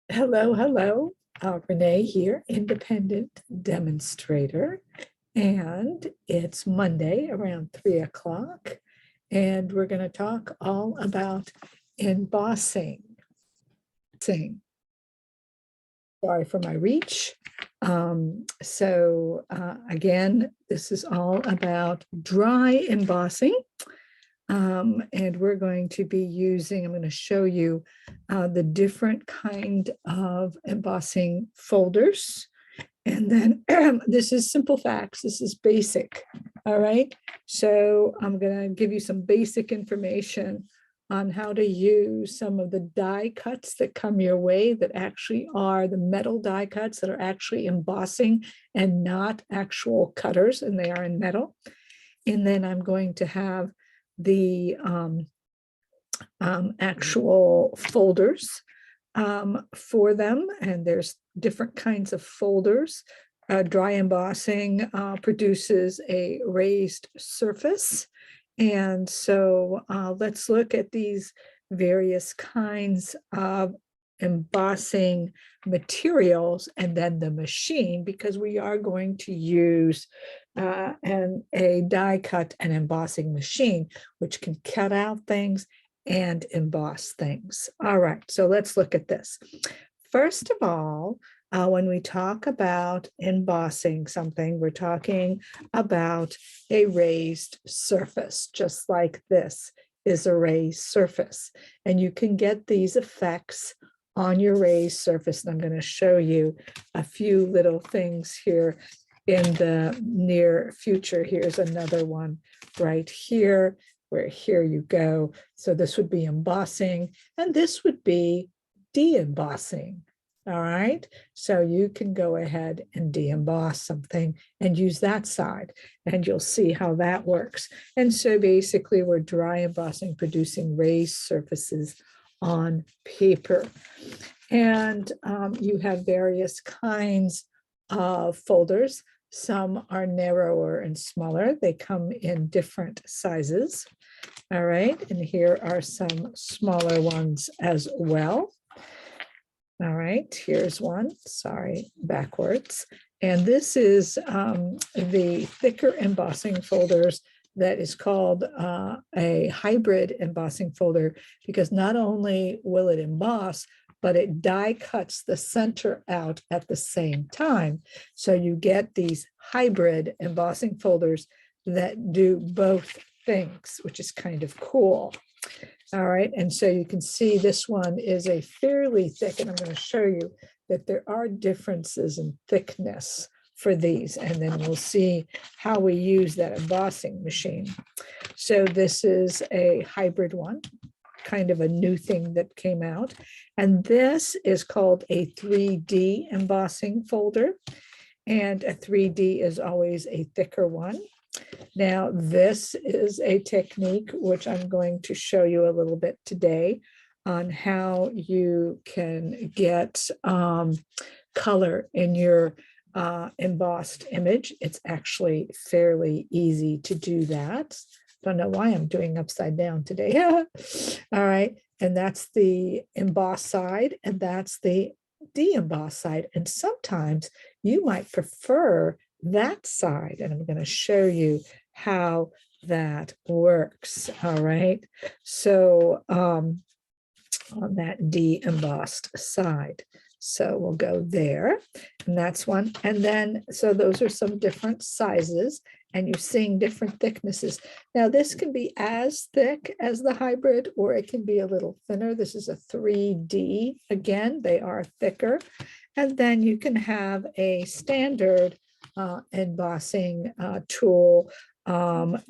Hello, hello. Renee here, independent demonstrator. And it's Monday around 3 o'clock. And we're going to talk all about embossing. Sorry for my reach. Again, this is all about dry embossing. And we're going to be using, I'm going to show you the different kind of embossing folders. And then this is simple facts. This is basic. All right. So I'm going to give you some basic information on how to use some of the die cuts that come your way that actually are the metal die cuts that are actually embossing and not actual cutters, and they are in metal. And then I'm going to have the actual folders for them, and there's different kinds of folders. Dry embossing produces a raised surface, and so let's look at these various kinds of embossing materials and then the machine, because we are going to use a die cut and embossing machine, which can cut out things and emboss things. All right, so let's look at this. First of all, when we talk about embossing something, we're talking about a raised surface, just like this is a raised surface. And you can get these effects on your raised surface. And I'm going to show you a few little things here in the near future. Here's another one right here, where here you go. So this would be embossing, and this would be de-embossing. All right, so you can go ahead and de-emboss something and use that side, and you'll see how that works. And so basically we're dry embossing, producing raised surfaces on paper. And you have various kinds of folders. Some are narrower and smaller. They come in different sizes. All right, and here are some smaller ones as well. All right, here's one, sorry, backwards. And this is the thicker embossing folders that is called a hybrid embossing folder, because not only will it emboss, but it die cuts the center out at the same time. So you get these hybrid embossing folders that do both things, which is kind of cool. All right, and so you can see this one is a fairly thick, and I'm going to show you that there are differences in thickness for these, and then we'll see how we use that embossing machine. So this is a hybrid one, kind of a new thing that came out, and this is called a 3D embossing folder, and a 3D is always a thicker one. Now, this is a technique which I'm going to show you a little bit today on how you can get color in your embossed image. It's actually fairly easy to do that. Don't know why I'm doing upside down today. All right, and that's the emboss side, and that's the de-emboss side. And sometimes you might prefer that side, and I'm going to show you how that works. All right, so on that de-embossed side, so we'll go there, and that's one. And then so those are some different sizes, and you're seeing different thicknesses. Now this can be as thick as the hybrid, or it can be a little thinner. This is a 3D. Again, they are thicker. And then you can have a standard embossing tool,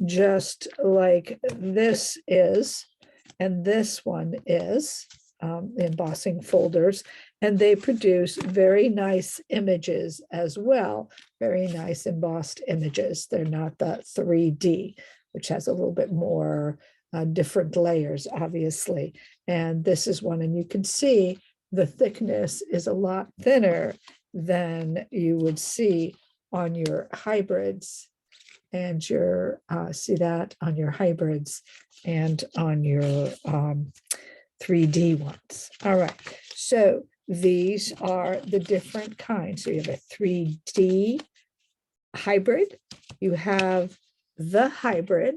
just like this is, and this one is embossing folders, and they produce very nice images as well, very nice embossed images. They're not the 3D, which has a little bit more different layers, obviously. And this is one, and you can see the thickness is a lot thinner than you would see on your hybrids, and your see that on your hybrids and on your 3D ones. All right, so these are the different kinds. So you have a 3D hybrid, you have the hybrid,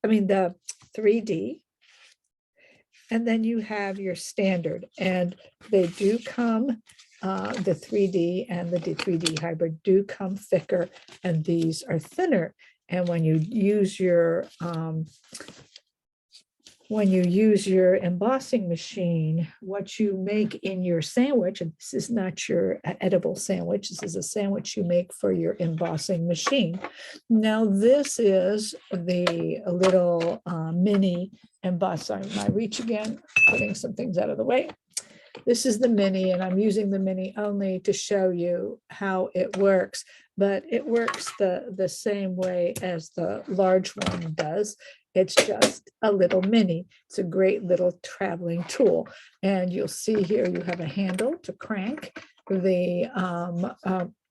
the 3D, and then you have your standard, and they do come, the 3D and the 3D hybrid do come thicker, and these are thinner. And when you use your embossing machine, what you make in your sandwich, and this is not your edible sandwich, this is a sandwich you make for your embossing machine. Now, this is the little mini emboss. Sorry, my reach again, putting some things out of the way. This is the mini, and I'm using the mini only to show you how it works, but it works the same way as the large one does. It's just a little mini. It's a great little traveling tool. And you'll see here you have a handle to crank the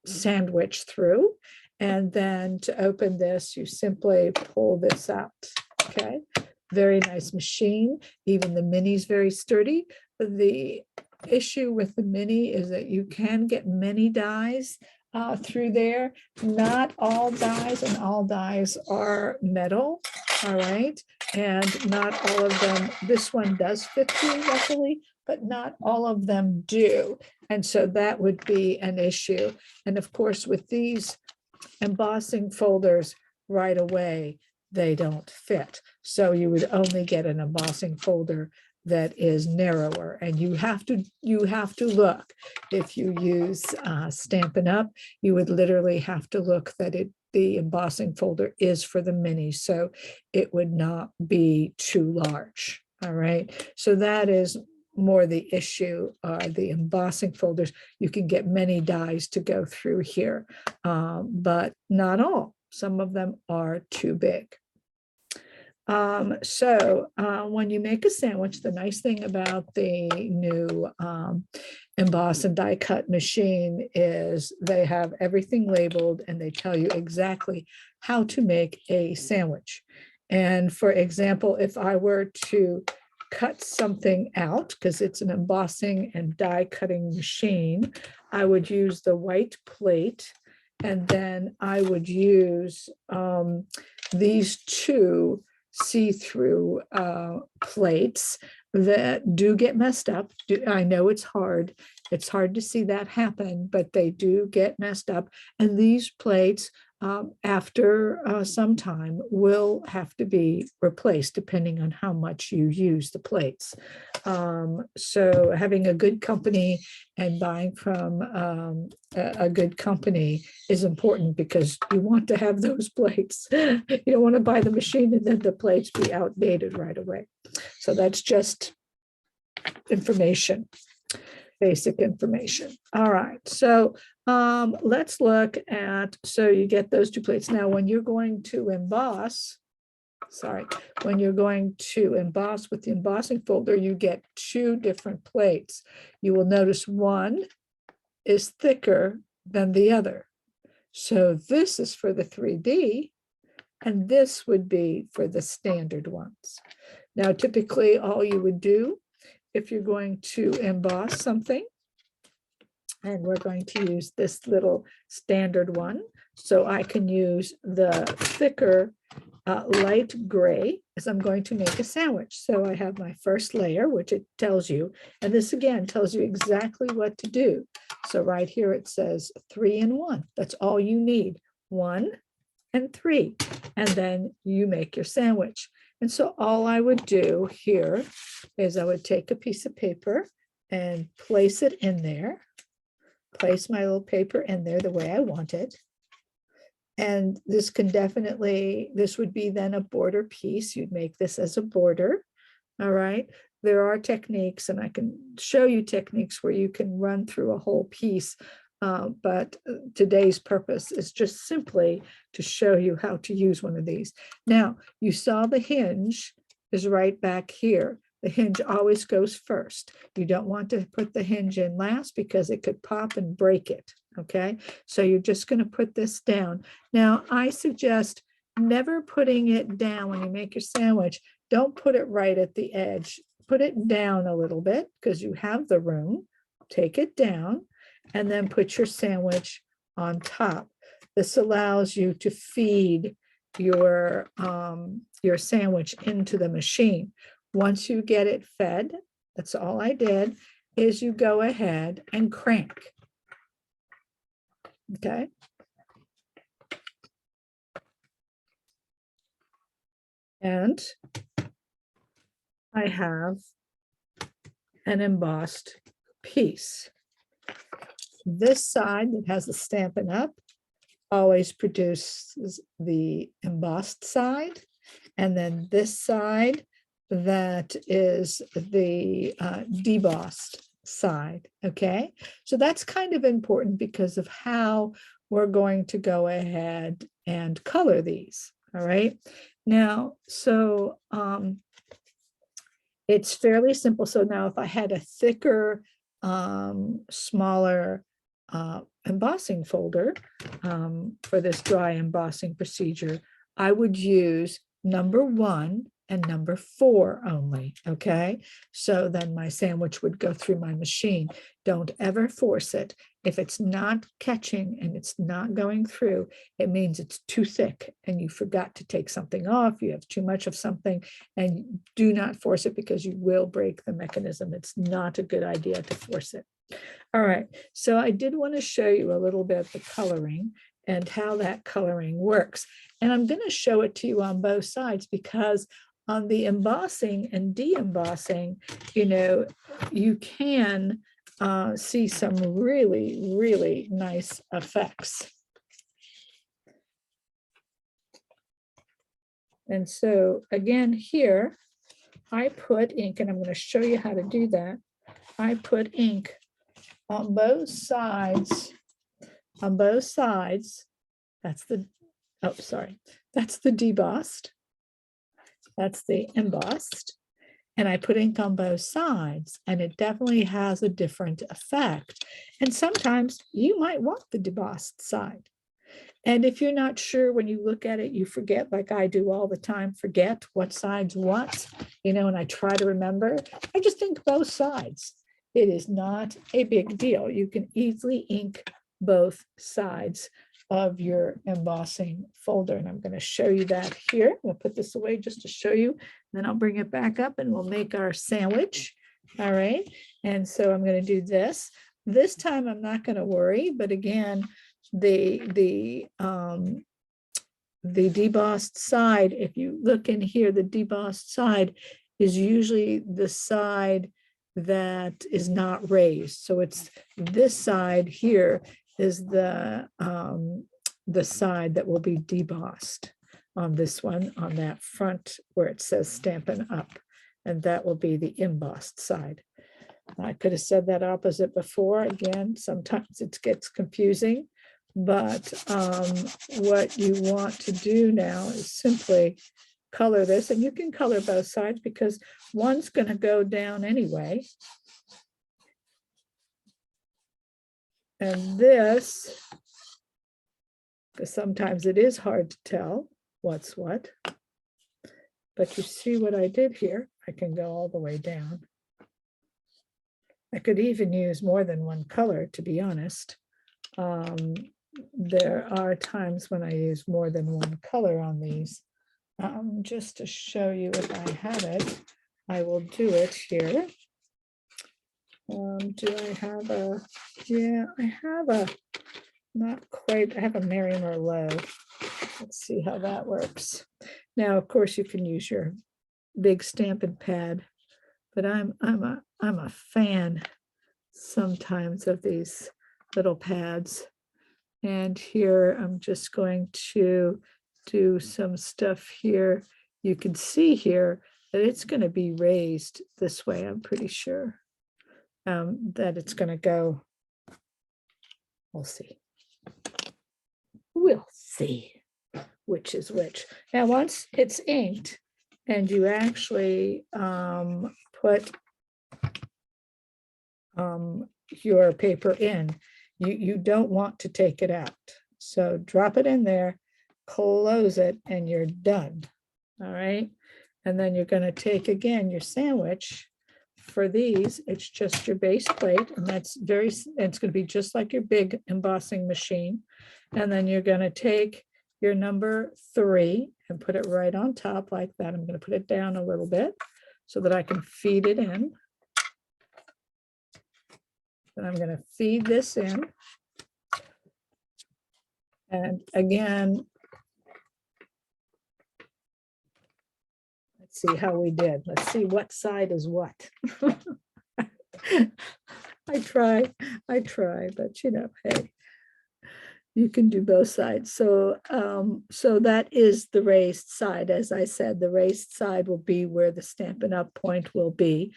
sandwich through. And then to open this, you simply pull this out. Okay, very nice machine. Even the mini is very sturdy. The issue with the mini is that you can get many dies through there. Not all dies, and all dies are metal. All right, and not all of them, this one does fit through luckily, but not all of them do. And so that would be an issue. And of course, with these embossing folders right away, they don't fit. So you would only get an embossing folder that is narrower, and you have to look. If you use Stampin' Up, you would literally have to look that the embossing folder is for the mini, so it would not be too large. All right, so that is more the issue. The embossing folders, you can get many dies to go through here, but not all. Some of them are too big. When you make a sandwich, the nice thing about the new emboss and die cut machine is they have everything labeled, and they tell you exactly how to make a sandwich. And for example, if I were to cut something out, because it's an embossing and die cutting machine, I would use the white plate, and then I would use these two see-through plates that do get messed up. I know it's hard to see that happen, but they do get messed up. And these plates, after some time, will have to be replaced depending on how much you use the plates. So having a good company and buying from a good company is important, because you want to have those plates. You don't want to buy the machine and then the plates be outdated right away. So that's just information, basic information. All right, so let's look at, so you get those two plates. Now, when you're going to emboss, when you're going to emboss with the embossing folder, you get two different plates. You will notice one is thicker than the other. So this is for the 3D, and this would be for the standard ones. Now, typically all you would do if you're going to emboss something, and we're going to use this little standard one, so I can use the thicker light gray as I'm going to make a sandwich. So I have my first layer, which it tells you, and this again tells you exactly what to do. So right here it says 3 and 1. That's all you need, 1 and 3, and then you make your sandwich. And so all I would do here is I would take a piece of paper and place it in there, place my little paper in there the way I want it. And this can definitely, this would be then a border piece. You'd make this as a border. All right. There are techniques, and I can show you techniques where you can run through a whole piece. But today's purpose is just simply to show you how to use one of these. Now, you saw the hinge is right back here. The hinge always goes first. You don't want to put the hinge in last, because it could pop and break it. Okay, so you're just going to put this down. Now, I suggest never putting it down when you make your sandwich. Don't put it right at the edge. put it down a little bit because you have the room. Take it down and then put your sandwich on top. This allows you to feed your sandwich into the machine. Once you get it fed, that's all I did, is you go ahead and crank. Okay. And I have an embossed piece. This side that has the Stampin' Up! Always produces the embossed side. And then this side that is the debossed side. Okay, so that's kind of important because of how we're going to go ahead and color these. All right, now, so it's fairly simple. So now if I had a thicker, smaller embossing folder for this dry embossing procedure, I would use number 1 and number 4 only, okay? So then my sandwich would go through my machine. Don't ever force it. If it's not catching and it's not going through, it means it's too thick and you forgot to take something off, you have too much of something, and do not force it because you will break the mechanism. It's not a good idea to force it. All right, so I did want to show you a little bit of the coloring and how that coloring works. And I'm going to show it to you on both sides because on the embossing and de-embossing, you know, you can see some really, really nice effects. And so again, here, I put ink, and I'm going to show you how to do that. I put ink on both sides. On both sides, that's the, oh, sorry, that's the debossed. That's the embossed. And I put ink on both sides, and it definitely has a different effect. And sometimes you might want the debossed side. And if you're not sure when you look at it, you forget, like I do all the time, forget what side's what, you know, and I try to remember, I just ink both sides. It is not a big deal. You can easily ink both sides of your embossing folder. And I'm going to show you that here. We'll put this away just to show you. Then I'll bring it back up and we'll make our sandwich. All right. And so I'm going to do this. This time I'm not going to worry, but again, the debossed side, if you look in here, the debossed side is usually the side that is not raised. So it's this side here is the side that will be debossed on this one, on that front where it says Stampin' Up, and that will be the embossed side. I could have said that opposite before. Again, sometimes it gets confusing, but what you want to do now is simply color this, and you can color both sides because one's going to go down anyway. And this, because sometimes it is hard to tell what's what, but you see what I did here. I can go all the way down. I could even use more than one color, to be honest. There are times when I use more than one color on these. Just to show you if I have it, I will do it here. Do I have a, yeah, I have a, not quite, I have a Mary Merlot. Let's see how that works. Now, of course, you can use your big Stampin' pad, but I'm a fan sometimes of these little pads. And here I'm just going to do some stuff here. You can see here that it's going to be raised this way, I'm pretty sure. That it's going to go. We'll see. We'll see which is which. Now, once it's inked and you actually put your paper in, you don't want to take it out. So drop it in there, close it, and you're done. All right. And then you're going to take again your sandwich for these, it's just your base plate, and it's going to be just like your big embossing machine. And then you're going to take your number 3 and put it right on top like that. I'm going to put it down a little bit so that I can feed it in. And I'm going to feed this in. And again, let's see how we did. Let's see what side is what. I try, but you know, hey, you can do both sides. So, so that is the raised side. As I said, the raised side will be where the Stampin' Up! Point will be.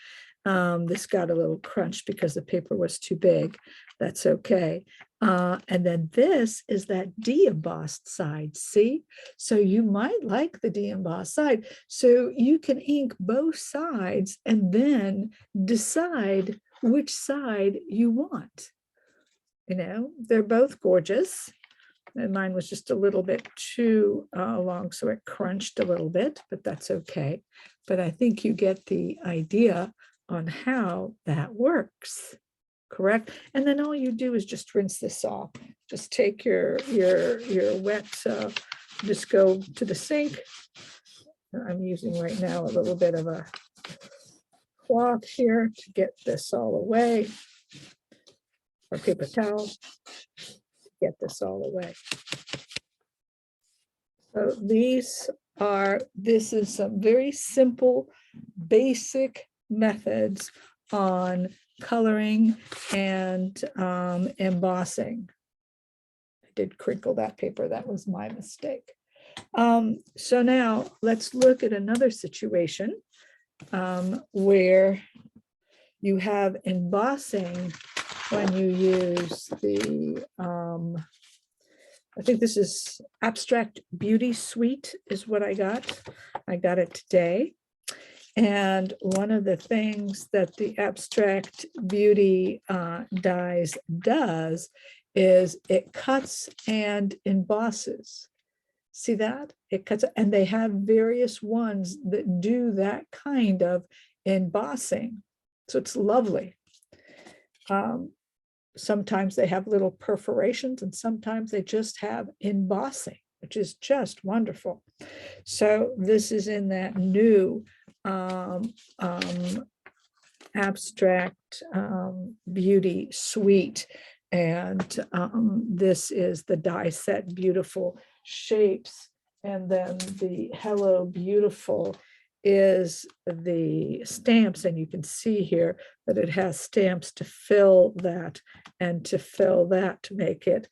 This got a little crunched because the paper was too big. That's okay. And then this is that de-embossed side, see? So you might like the de-embossed side. So you can ink both sides and then decide which side you want. You know, they're both gorgeous. And mine was just a little bit too long, so it crunched a little bit, but that's okay. But I think you get the idea on how that works, correct? And then all you do is just rinse this off. Just take your wet, just go to the sink. I'm using right now a little bit of a cloth here to get this all away, or paper towel, get this all away. So this is some very simple, basic methods on coloring and embossing. I did crinkle that paper. That was my mistake. So now let's look at another situation where you have embossing when you use the, I think this is Abstract Beauty Suite is what I got. I got it today. And one of the things that the Abstract Beauty dies does is it cuts and embosses. See that? It cuts, and they have various ones that do that kind of embossing. So it's lovely. Sometimes they have little perforations and sometimes they just have embossing, which is just wonderful. So this is in that new Abstract Beauty Suite. And this is the die set beautiful shapes. And then the Hello Beautiful is the stamps. And you can see here that it has stamps to fill that and to fill that to make it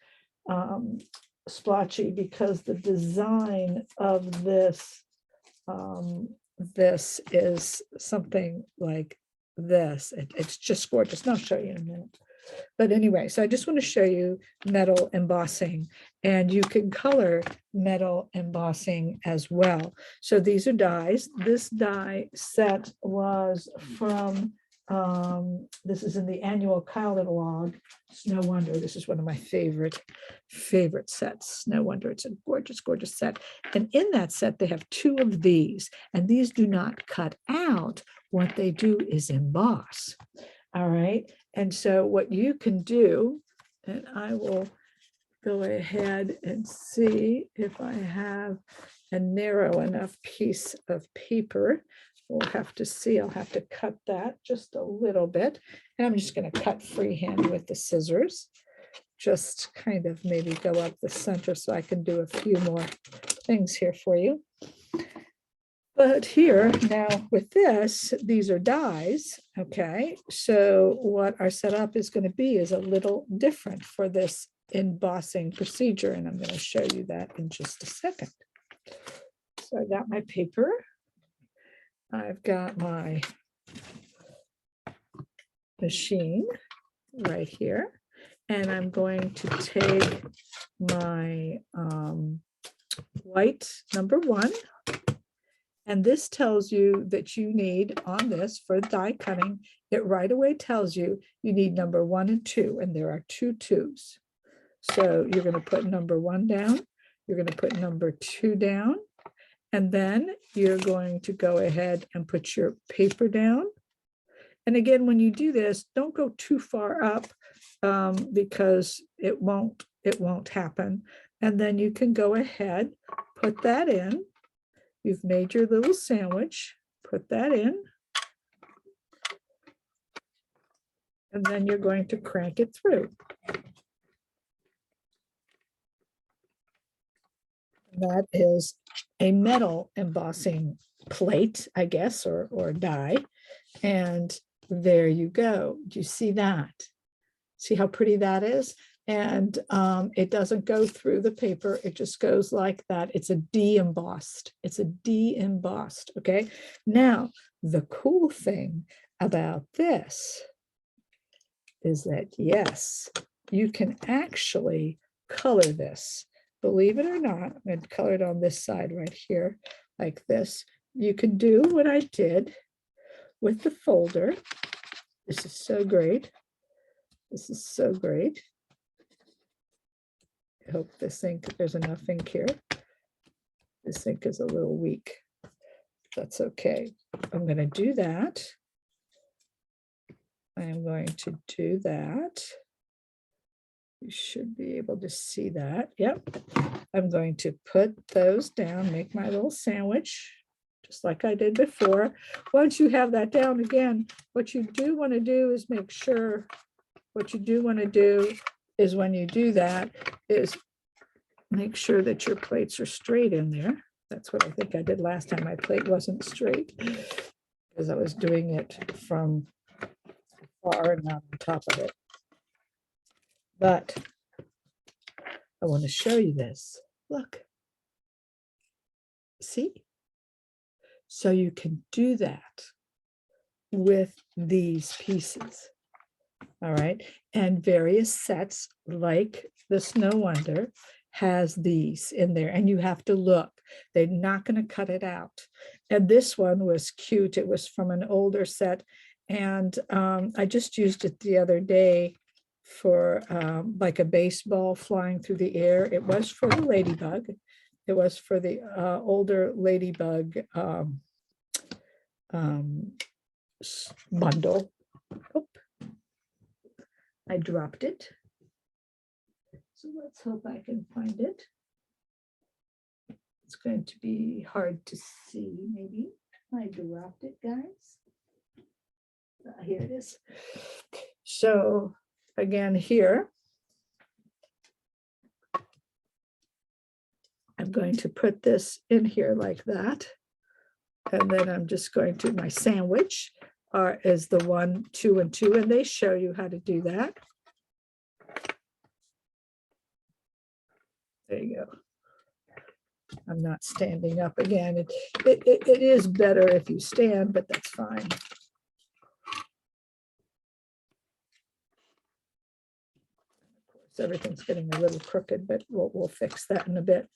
splotchy, because the design of this, this is something like this. It's just gorgeous. And I'll show you in a minute. But anyway, so I just want to show you metal embossing, and you can color metal embossing as well. So these are dies. This die set was from, this is in the annual catalog, Snow Wonder. This is one of my favorite sets, Snow Wonder. It's a gorgeous, gorgeous set. And in that set, they have 2 of these, and these do not cut out. What they do is emboss. All right. And so what you can do, and I will go ahead and see if I have a narrow enough piece of paper. We'll have to see. I'll have to cut that just a little bit. And I'm just going to cut freehand with the scissors. Just kind of maybe go up the center so I can do a few more things here for you. But here now with this, these are dies, okay? So what our setup is going to be is a little different for this embossing procedure, and I'm going to show you that in just a second. So I got my paper. I've got my machine right here, and I'm going to take my white number 1. And this tells you that you need on this for die cutting, it right away tells you you need number 1 and 2, and there are 2 2s. So you're going to put number 1 down, you're going to put number 2 down, and then you're going to go ahead and put your paper down, And again, when you do this, don't go too far up because it won't happen. And then you can go ahead, put that in. You've made your little sandwich, put that in. And then you're going to crank it through. That is a metal embossing plate, I guess, or die. And there you go. Do you see that? See how pretty that is? And it doesn't go through the paper. It just goes like that. It's a de-embossed. It's a de-embossed, okay? Now, the cool thing about this is that, yes, you can actually color this. Believe it or not, I'm going to color it on this side right here, like this. You can do what I did with the folder. This is so great. This is so great. I hope this ink, there's enough ink here. This ink is a little weak. That's okay. I'm going to do that. I am going to do that. You should be able to see that. Yep. I'm going to put those down, make my little sandwich, just like I did before. Once you have that down, again, what you do want to do is make sure, what you do want to do is when you do that is make sure that your plates are straight in there. That's what I think I did last time. My plate wasn't straight because I was doing it from far and not on top of it. But I want to show you this. Look. See? So you can do that with these pieces. All right. And various sets like the Snow Wonder has these in there, and you have to look. They're not going to cut it out. And this one was cute. It was from an older set. And I just used it the other day for like a baseball flying through the air. It was for the ladybug. It was for the older ladybug bundle. Oh, I dropped it. So let's hope I can find it. It's going to be hard to see, maybe. I dropped it, guys. Here it is. So again, here, I'm going to put this in here like that. And then I'm just going to, my sandwich is the 1, 2, and 2, and they show you how to do that. There you go. I'm not standing up again. It is better if you stand, but that's fine. So everything's getting a little crooked, but we'll fix that in a bit.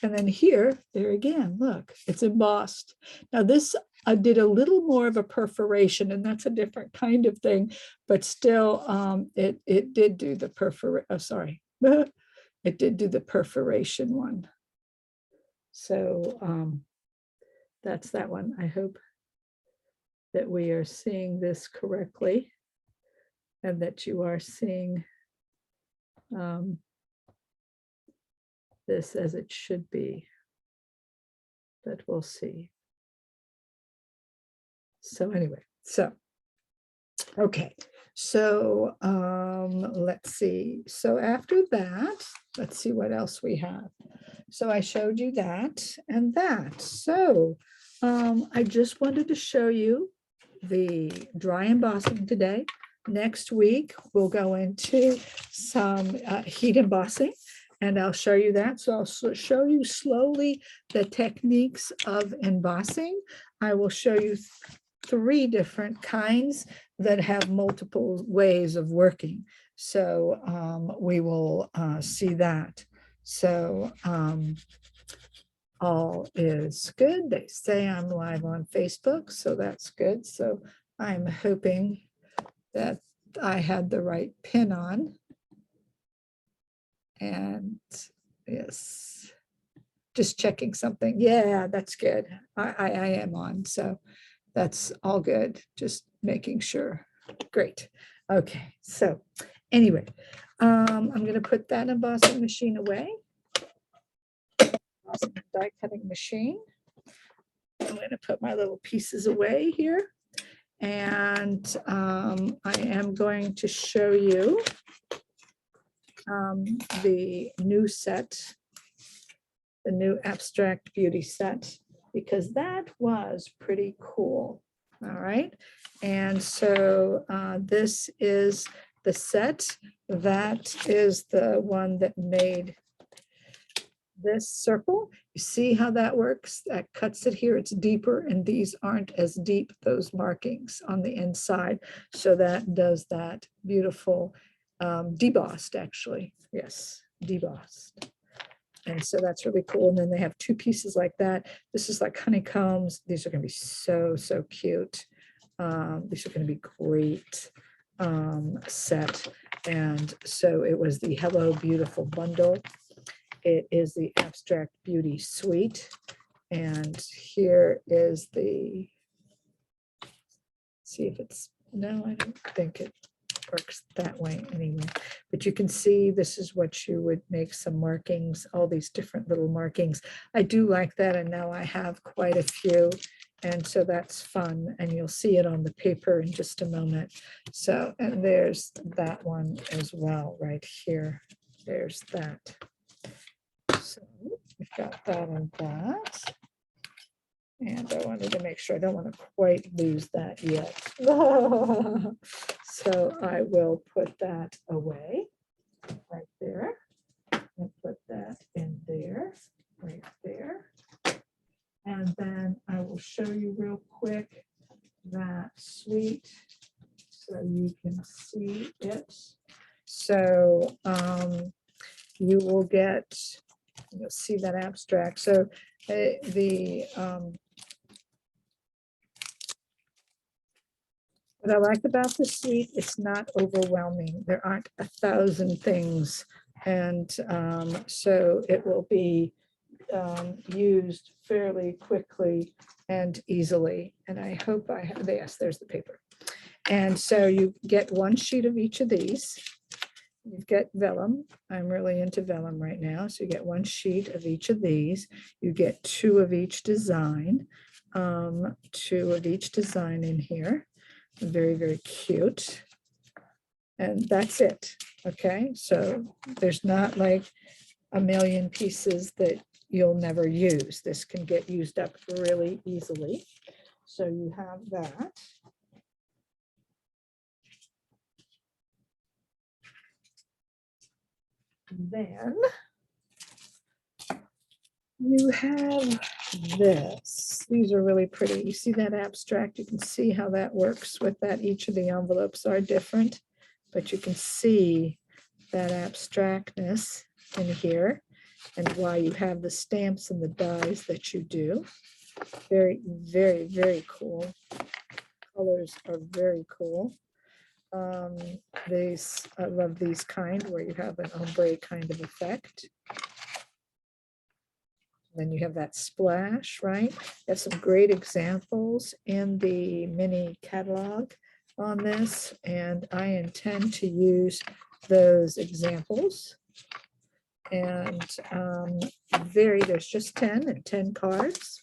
And then here, there again, look, it's embossed. Now this, I did a little more of a perforation, and that's a different kind of thing, but still it did do the perforation, oh, sorry. It did do the perforation one. So that's that one. I hope that we are seeing this correctly and that you are seeing this as it should be, but we'll see. So anyway, so, okay. So let's see. So after that, let's see what else we have. So I showed you that and that. So I just wanted to show you the dry embossing today. Next week, we'll go into some heat embossing, and I'll show you that. So I'll show you slowly the techniques of embossing. I will show you 3 different kinds that have multiple ways of working. So we will see that. So all is good. They say I'm live on Facebook, so that's good. So I'm hoping that I had the right pin on. And yes, just checking something. Yeah, that's good. I am on, so that's all good. Just making sure. Great. Okay, so anyway, I'm going to put that embossing machine away. Die cutting machine. I'm going to put my little pieces away here. And I am going to show you the new set, the new Abstract Beauty set, because that was pretty cool. All right. And so this is the set. That is the one that made this circle. You see how that works? That cuts it here. It's deeper, and these aren't as deep, those markings on the inside. So that does that beautiful debossed, actually. Yes, debossed. And so that's really cool. And then they have two pieces like that. This is like honeycombs. These are going to be so, so cute. These are going to be great set. And so it was the Hello Beautiful bundle. It is the Abstract Beauty Suite. And here is the, see if it's, no, I don't think it works that way anyway. But you can see this is what you would make some markings, all these different little markings. I do like that, and now I have quite a few. And so that's fun, and you'll see it on the paper in just a moment. So, and there's that one as well right here. There's that. So we've got that and that. And I wanted to make sure I don't want to quite lose that yet. So I will put that away right there and put that in there, right there. And then I will show you real quick that suite so you can see it. So you will get, you'll see that abstract. So what I like about the suite, it's not overwhelming. There aren't 1,000 things. And so it will be used fairly quickly and easily. And I hope I have, yes, there's the paper. And so you get one sheet of each of these. You get vellum. I'm really into vellum right now. So you get one sheet of each of these. You get two of each design, in here. Very, very cute. And that's it. Okay, so there's not like a million pieces that you'll never use. This can get used up really easily. So you have that. Then you have this. These are really pretty. You see that abstract? You can see how that works with that. Each of the envelopes are different, but you can see that abstractness in here and why you have the stamps and the dies that you do. Very, very, very cool. Colors are very cool. These, I love these kind where you have an ombre kind of effect. Then you have that splash, right? There's some great examples in the mini catalog on this, and I intend to use those examples. And there's just 10 and 10 cards.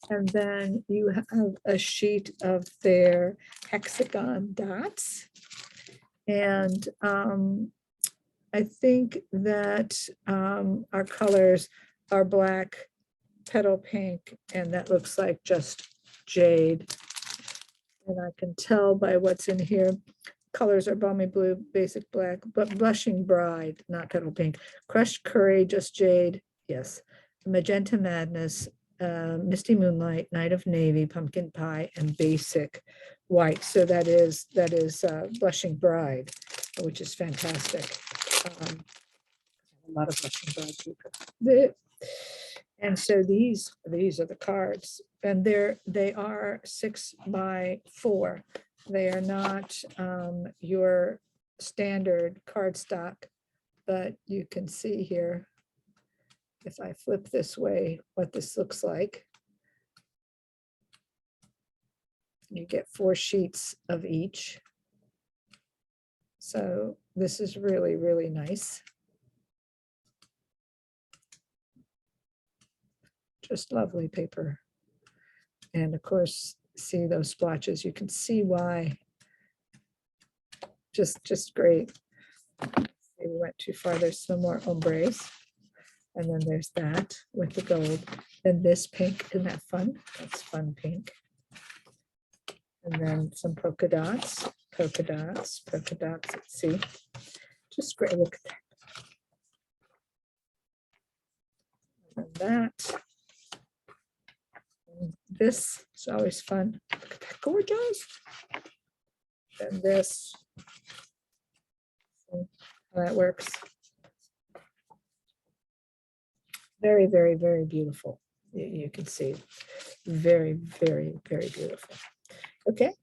And then you have a sheet of their hexagon dots. And I think that our colors are black, petal pink, and that looks like just jade. And I can tell by what's in here. Colors are balmy blue, basic black, but blushing bride, not petal pink. Crushed curry, just jade, yes. Magenta madness, misty moonlight, night of navy, pumpkin pie, and basic white. So that is blushing bride, which is fantastic. A lot of blushing bride. And so these are the cards, and they are 6 by 4. They are not your standard cardstock, but you can see here, if I flip this way, what this looks like. You get 4 sheets of each. So this is really, really nice. Just lovely paper. And of course, see those splotches. You can see why. Just great. We went too far. There's some more ombres. And then there's that with the gold. Then this pink, isn't that fun? That's fun pink. And then some polka dots, polka dots, polka dots. Let's see. Just great. Look at that. And that. And this is always fun. Look at that, gorgeous. And this. See how that works. Very, very, very beautiful. You can see. Very, very, very beautiful. Okay.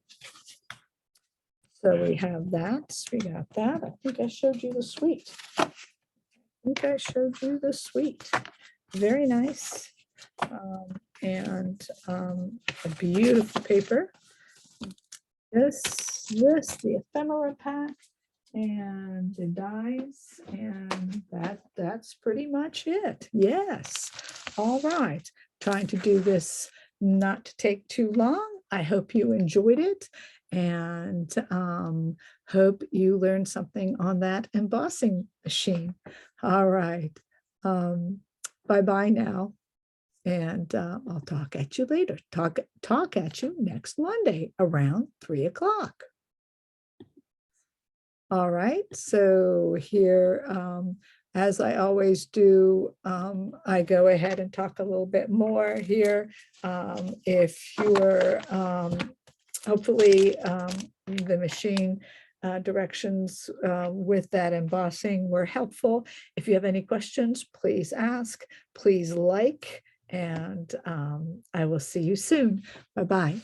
So we have that. We got that. I think I showed you the suite. Very nice. And a beautiful paper. This, the ephemera pack, and the dies, and that's pretty much it. Yes. All right. Trying to do this not to take too long. I hope you enjoyed it, and hope you learned something on that embossing machine. All right. Bye-bye now. And I'll talk at you later. Talk at you next Monday around 3 o'clock. All right, so here, as I always do, I go ahead and talk a little bit more here. If you're, hopefully the machine directions with that embossing were helpful. If you have any questions, please ask, please like, and I will see you soon. Bye-bye.